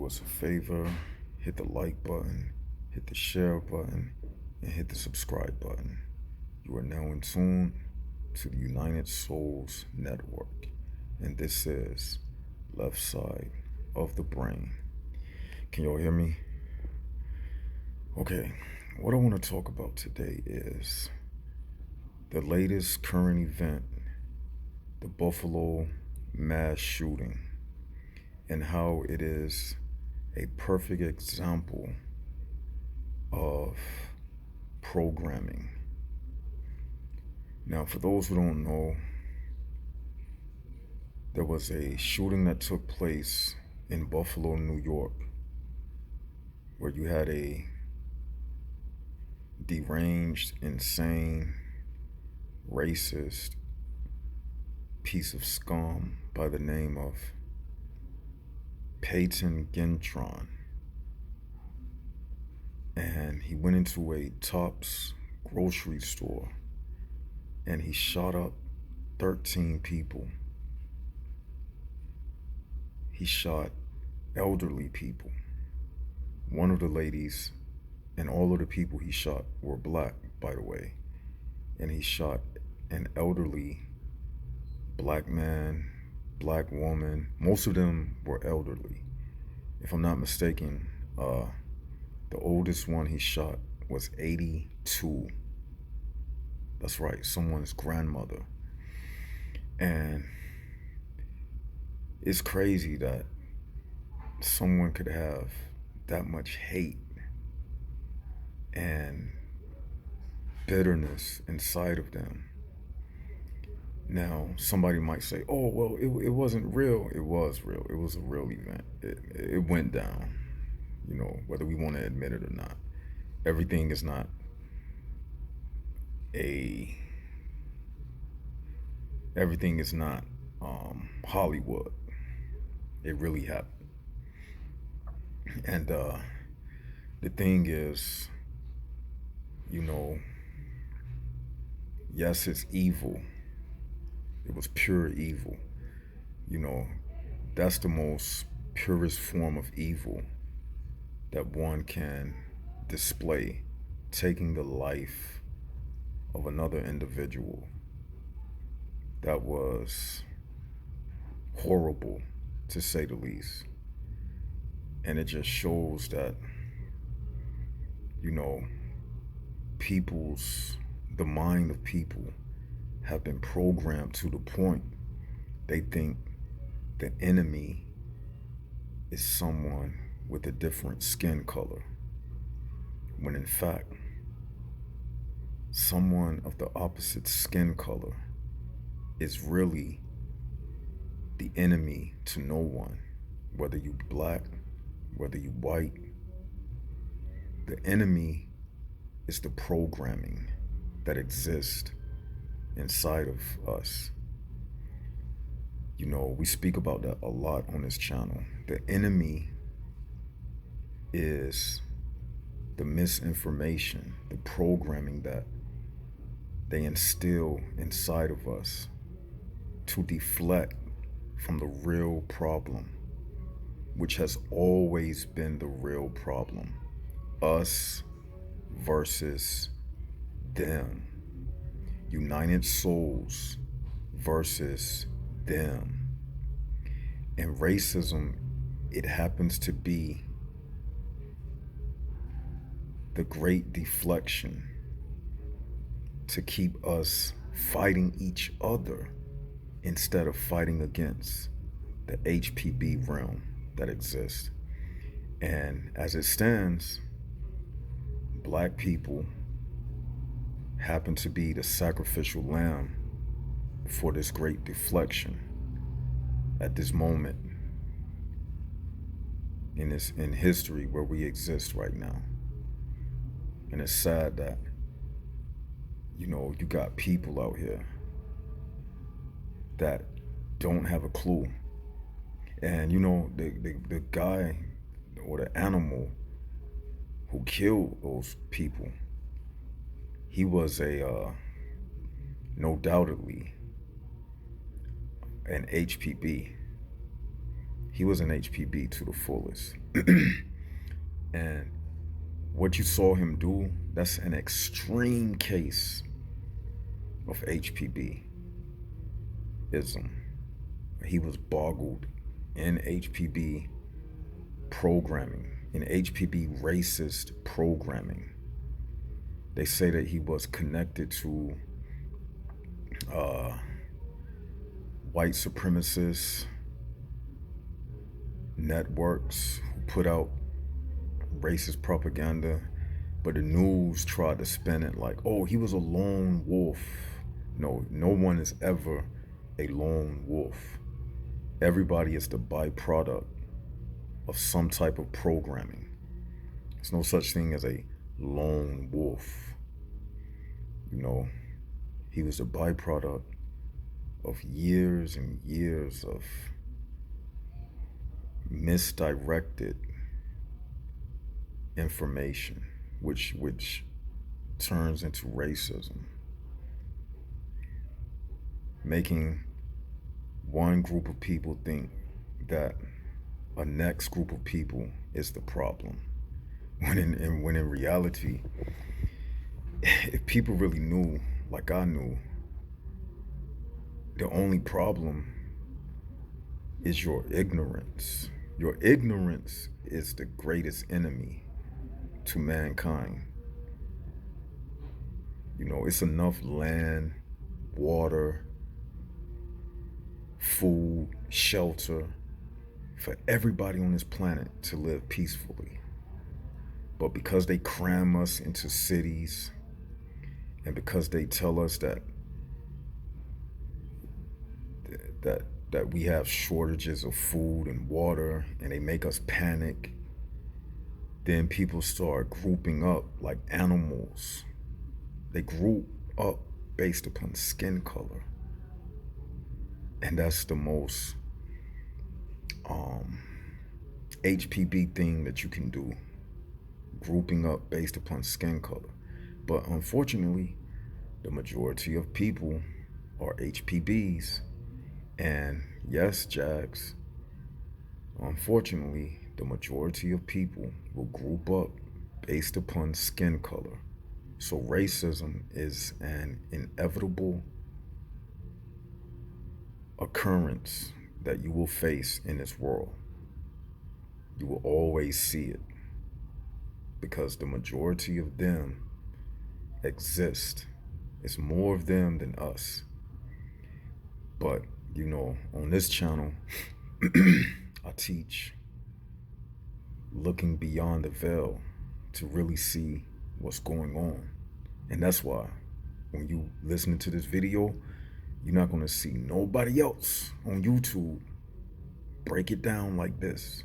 us a favor, hit the like button, hit the share button, and hit the subscribe button. You are now in tune to the United Souls Network, and this is Left Side of the Brain. Can y'all hear me? Okay, what I want to talk about today is the latest current event, the Buffalo mass shooting, and how it is a perfect example of programming. Now, for those who don't know, there was a shooting that took place in Buffalo, New York, where you had a deranged, insane, racist piece of scum by the name of Payton Gendron. And he went into a Tops grocery store and he shot up 13 people. He shot elderly people. One of the ladies and all of the people he shot were black, by the way. And he shot an elderly black man, black woman. Most of them were elderly. If I'm not mistaken, the oldest one he shot was 82. That's right, someone's grandmother. And it's crazy that someone could have that much hate and bitterness inside of them. Now, somebody might say, oh, well, it wasn't real. It was real. It was a real event. It went down, whether we want to admit it or not. Everything is not Hollywood. It really happened. And the thing is, yes, it's evil. It was pure evil. That's the most purest form of evil that one can display, taking the life of another individual. That was horrible, to say the least. And it just shows that, the mind of people have been programmed to the point they think the enemy is someone with a different skin color, when in fact, someone of the opposite skin color is really the enemy to no one, whether you black, whether you white. The enemy is the programming that exists inside of us. We speak about that a lot on this channel. The enemy is the misinformation, the programming that they instill inside of us to deflect from the real problem, which has always been the real problem. Us versus them. United souls versus them. And racism, it happens to be the great deflection to keep us fighting each other instead of fighting against the HPB realm that exists. And as it stands, black people happen to be the sacrificial lamb for this great deflection at this moment in history where we exist right now. And it's sad that, you got people out here that don't have a clue. And the guy or the animal who killed those people, he was no doubtedly an HPB. He was an HPB to the fullest. And what you saw him do, that's an extreme case of HPB ism. He was boggled in HPB programming, in HPB racist programming. They say that he was connected to uh, white supremacist networks who put out racist propaganda, but the news tried to spin it like, oh, he was a lone wolf. No, no one is ever a lone wolf. Everybody is the byproduct of some type of programming. There's no such thing as a lone wolf. You know, he was the byproduct of years and years of misdirected information, which turns into racism, making one group of people think that a next group of people is the problem, when in reality, if people really knew, like I knew, the only problem is your ignorance. Your ignorance is the greatest enemy to mankind. You know, it's enough land, water, food, shelter for everybody on this planet to live peacefully. But because they cram us into cities, and because they tell us that that we have shortages of food and water, and they make us panic, then people start grouping up like animals. They group up based upon skin color. And that's the most HPB thing that you can do, grouping up based upon skin color. But unfortunately, the majority of people are HPBs. And yes, Jags, unfortunately, the majority of people will group up based upon skin color. So racism is an inevitable occurrence that you will face in this world. You will always see it because the majority of them exist. It's more of them than us. But, you know, on this channel, I teach looking beyond the veil to really see what's going on. And that's why when you listening to this video, you're not going to see nobody else on YouTube break it down like this,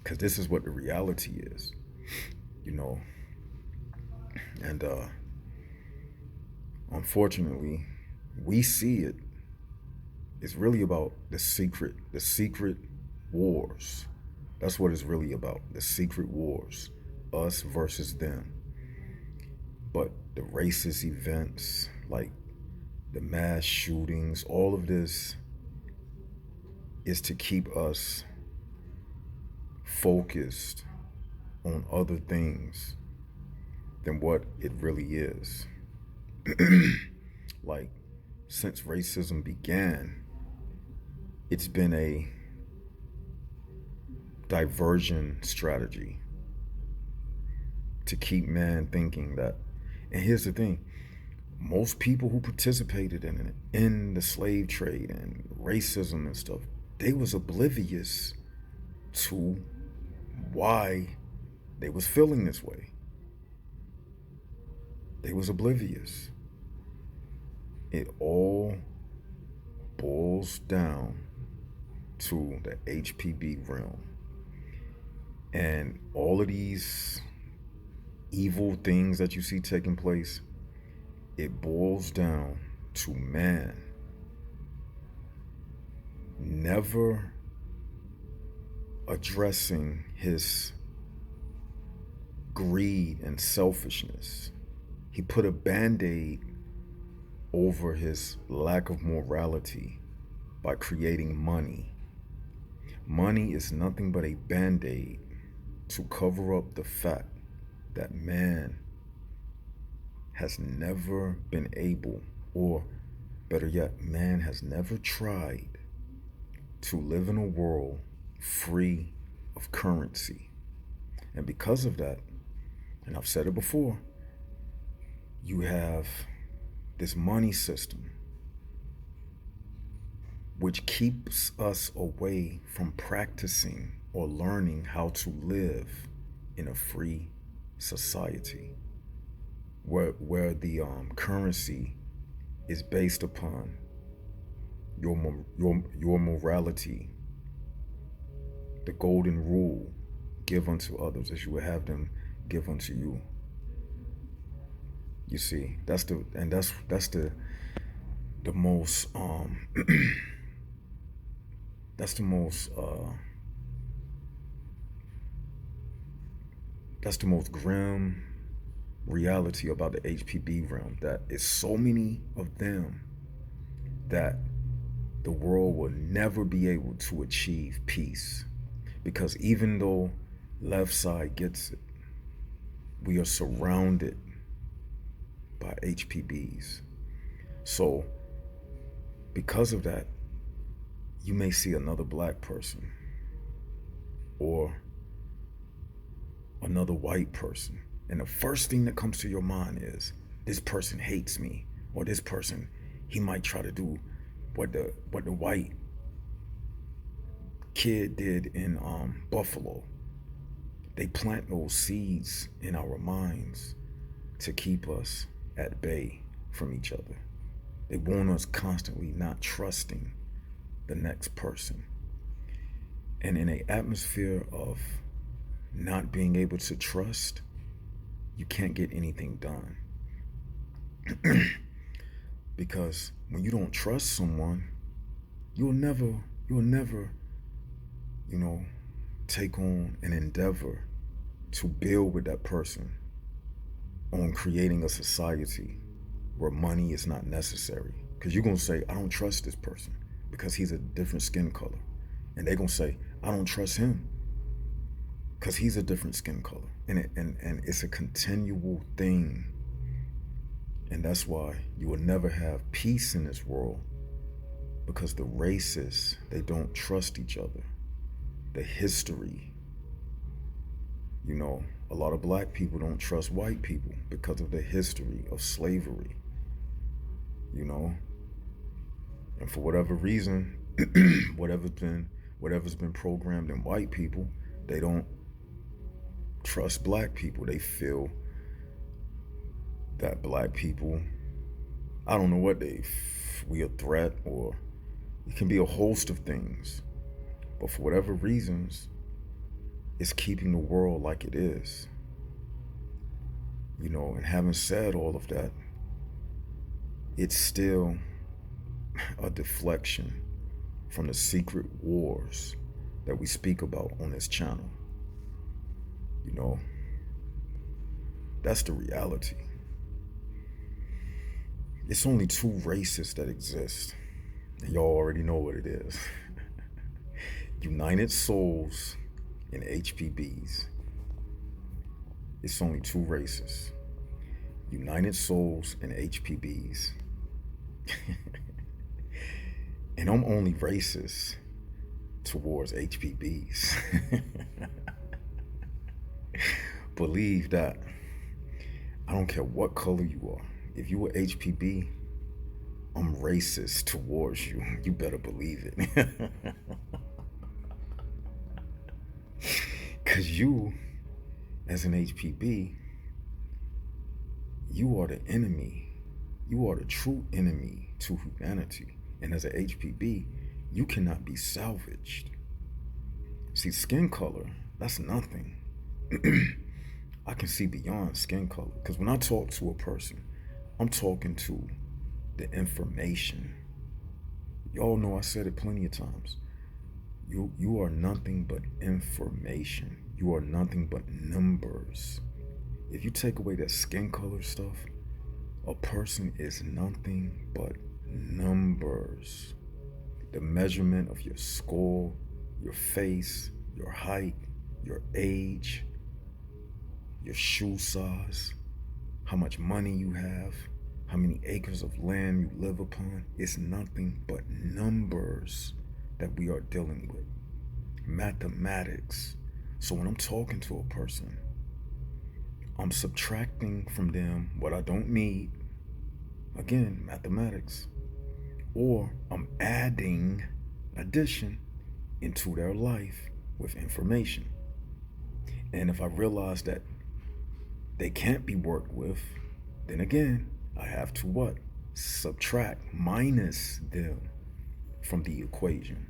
because this is what the reality is, you know. And unfortunately, we see it. It's really about the secret wars. That's what it's really about, the secret wars, us versus them. But the racist events, like the mass shootings, all of this is to keep us focused on other things than what it really is. Like, since racism began, it's been a diversion strategy to keep man thinking that. And here's the thing, most people who participated in the slave trade and racism and stuff, they was oblivious to why they was feeling this way. They was oblivious. It all boils down to the HPB realm. And all of these evil things that you see taking place, it boils down to man never addressing his greed and selfishness. He put a band-aid over his lack of morality by creating money. Money is nothing but a band-aid to cover up the fact that man has never been able, or better yet, man has never tried to live in a world free of currency. And because of that, and I've said it before, you have this money system which keeps us away from practicing or learning how to live in a free society where the currency is based upon your morality, the golden rule: give unto others as you would have them give unto you. You see, that's the most that's the most that's the most grim reality about the HPB realm. That it's so many of them that the world will never be able to achieve peace, because even though left side gets it, we are surrounded by HPBs. So because of that, you may see another black person or another white person, and the first thing that comes to your mind is, this person hates me, or this person, he might try to do what the white kid did in Buffalo. They plant those seeds in our minds to keep us at bay from each other. They want us constantly not trusting the next person. And in an atmosphere of not being able to trust, you can't get anything done. Because when you don't trust someone, you'll never, you know, take on an endeavor to build with that person on creating a society where money is not necessary. Because you're going to say, I don't trust this person because he's a different skin color. And they're going to say, I don't trust him because he's a different skin color. And it's a continual thing. And that's why you will never have peace in this world, because the races, they don't trust each other. The history, you know, a lot of black people don't trust white people because of the history of slavery, you know. And for whatever reason, whatever's been programmed in white people, they don't trust black people. They feel that black people, I don't know what we a threat, or it can be a host of things. But for whatever reasons, it's keeping the world like it is. You know, and having said all of that, it's still a deflection from the secret wars that we speak about on this channel. You know, that's the reality. It's only two races that exist, and y'all already know what it is. United Souls and HPBs. It's only two races. United Souls and HPBs. And I'm only racist towards HPBs. Believe that. I don't care what color you are. If you were HPB, I'm racist towards you. You better believe it. Because you, as an HPB, you are the enemy. You are the true enemy to humanity. And as an HPB, you cannot be salvaged. See, skin color, that's nothing. I can see beyond skin color. Because when I talk to a person, I'm talking to the information. Y'all know I said it plenty of times. You are nothing but information. You are nothing but numbers. If you take away that skin color stuff, a person is nothing but numbers. The measurement of your skull, your face, your height, your age, your shoe size, how much money you have, how many acres of land you live upon. It's nothing but numbers that we are dealing with. Mathematics. So when I'm talking to a person, I'm subtracting from them what I don't need. Again, mathematics. Or I'm adding addition into their life with information. And if I realize that they can't be worked with, then again, I have to what? Subtract, minus them from the equation.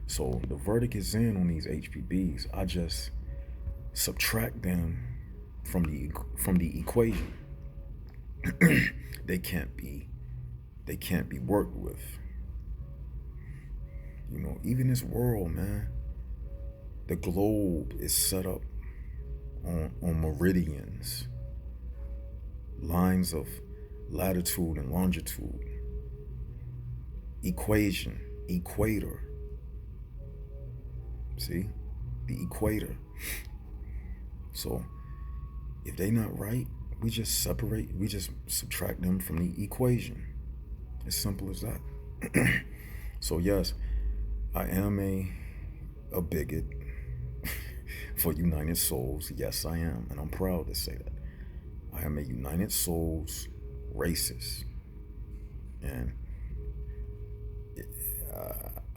So the verdict is in on these HPBs. I just subtract them from the equation. they can't be worked with. You know, even this world, man, the globe is set up on meridians, lines of latitude and longitude, equation, equator. See, the equator. So if they not right, we just subtract them from the equation. As simple as that. So yes, I am a bigot for United Souls. Yes, I am, and I'm proud to say that. I am a United Souls racist, and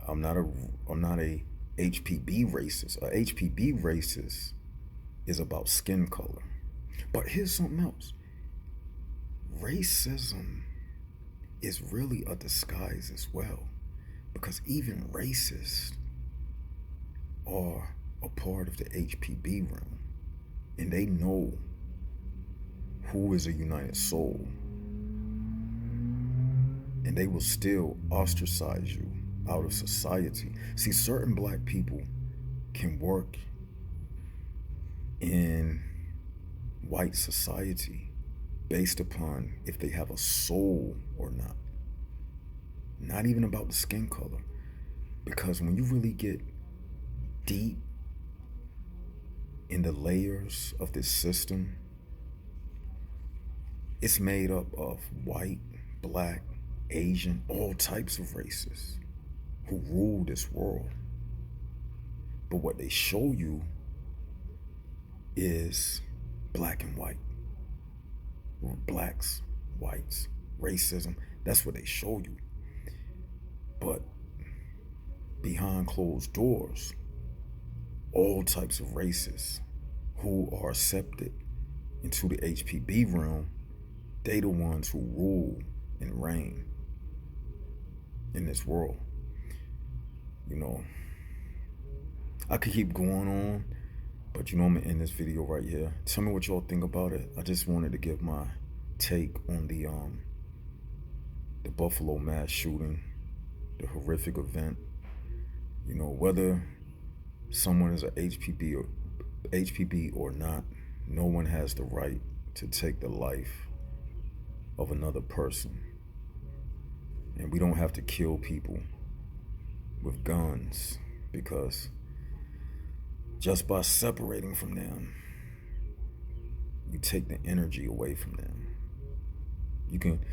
I'm not a HPB racist. A HPB racist is about skin color. But here's something else. Racism is really a disguise as well, because even racists are a part of the HPB realm, and they know who is a United Soul, and they will still ostracize you out of society. See, certain black people can work in white society based upon if they have a soul or not. Not even about the skin color. Because when you really get deep in the layers of this system, it's made up of white, black, Asian, all types of races who rule this world. But what they show you is black and white, or blacks, whites, racism. That's what they show you. But behind closed doors, all types of races who are accepted into the HPB realm, they the ones who rule and reign in this world. You know, I could keep going on, but you know, I'm gonna end this video right here. Tell me what y'all think about it. I just wanted to give my take on the Buffalo mass shooting, the horrific event. You know, whether someone is a HPB or not, no one has the right to take the life of another person. And we don't have to kill people with guns, because just by separating from them, you take the energy away from them. You can,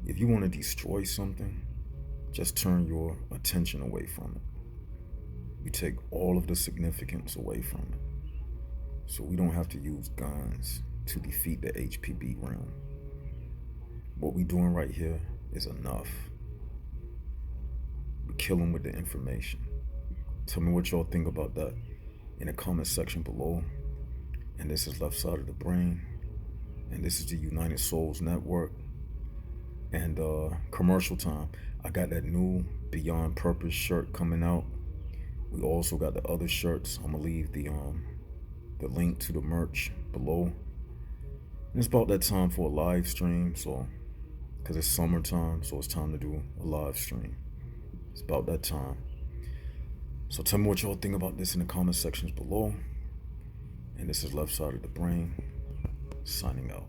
if you want to destroy something, just turn your attention away from it. You take all of the significance away from it. So we don't have to use guns to defeat the HPB realm. What we're doing right here is enough. We kill them with the information. Tell me what y'all think about that in the comment section below. And this is Left Side of the Brain, and this is the United Souls Network. And commercial time. I got that new Beyond Purpose shirt coming out. We also got the other shirts. I'm gonna leave the link to the merch below. And it's about that time for a live stream, so because it's summertime, so it's time to do a live stream. It's about that time. So tell me what y'all think about this in the comment sections below. And this is Left Side of the Brain, signing out.